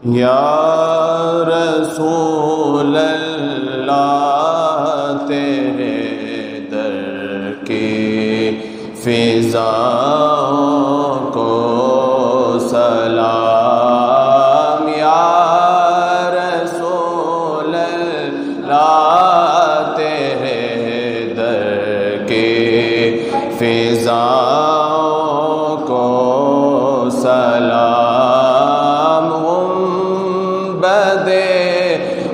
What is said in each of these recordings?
یا رسول اللہ تیرے در کی فضاؤں کو سلام، یا رسول اللہ تیرے در کی فضاؤں کو سلام،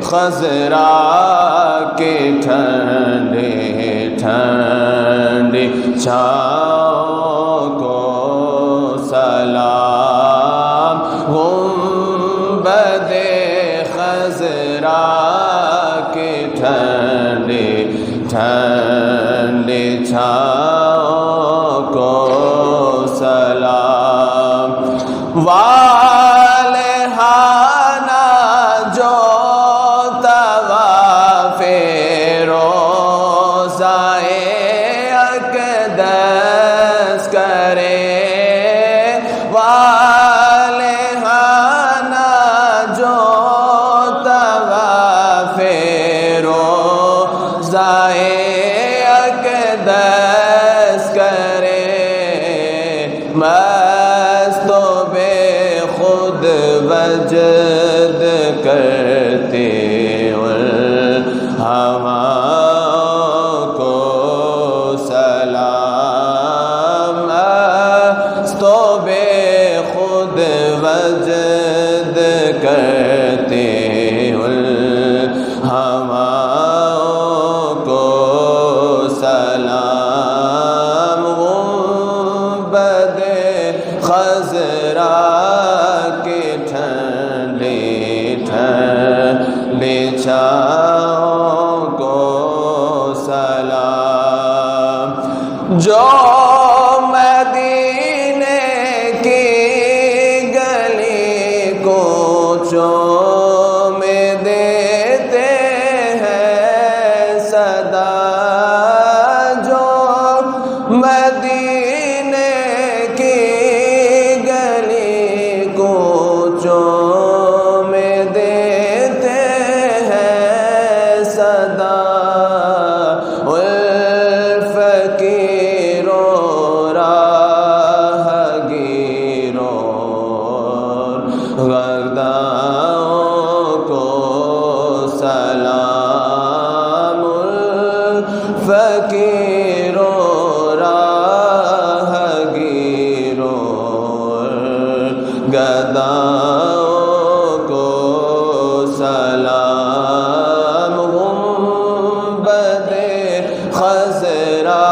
خضرا کے ٹھنڈے ٹھنڈے چھاؤں کو سلام، گنبد خضرا کے ٹھنڈے ٹھنڈے چھاؤں کو سلام، والہانہ جو اقدس کرے، والہانہ جو طواف روضۂ اقدس کرے، مست و بے خود وجد کرتے وجد کرتے الہواؤں کو سلام، گنبد خضرا کے ٹھنڈے ٹھنڈے چھاؤں کو سلام، جو میں دیتے ہیں صدا، جو مدینے کی گلی کوچوں میں دیتے ہیں صدا، الفقیروں راہ گیروں غرداؤں کو سلام، الفقیروں راہ گیروں غرداؤں کو سلام، گنبد خضرا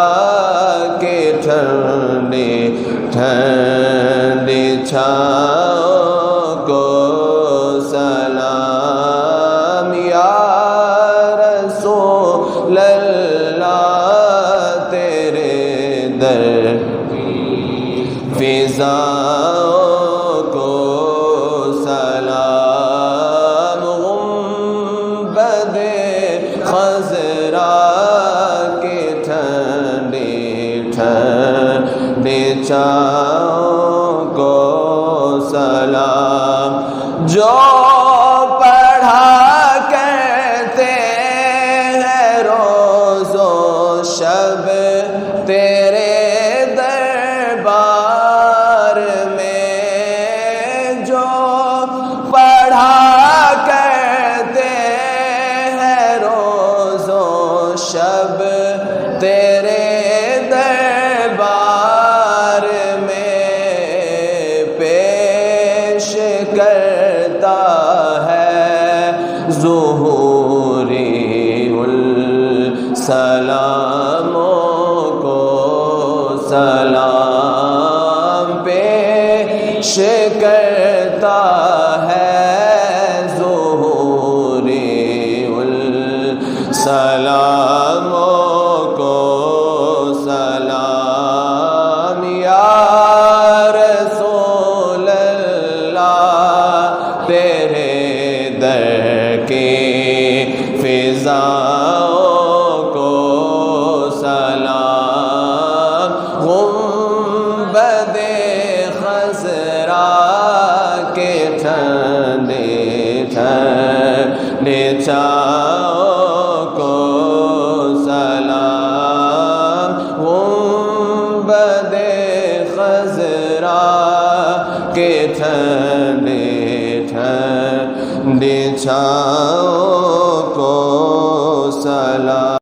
کے ٹھنڈے ٹھنڈے چھاؤں کو سلام، یا رسول اللہ تیرے در فضاؤں کو سلام، گنبد خضرا کے ٹھنڈے ٹھنڈے چھاؤں کو سلام، جو پڑھا کرتے ہیں روز و شب تیرے دربار میں، جو پڑھا کرتے ہیں روز و شب تیرے دربار میں، پیش کرتا ہے ظہوری السلاموں کو سلام، پیش کرتا ہے ظہوری السلاموں کو سلام، یا رسول اللہ تیرے در کی فضاؤں کو سلام، گنبد خضرا کے ٹھنڈے ٹھنڈے چھاؤں کو سلام گنبد خضرا کے ٹھنڈے ٹھنڈے چھاؤں کو سلام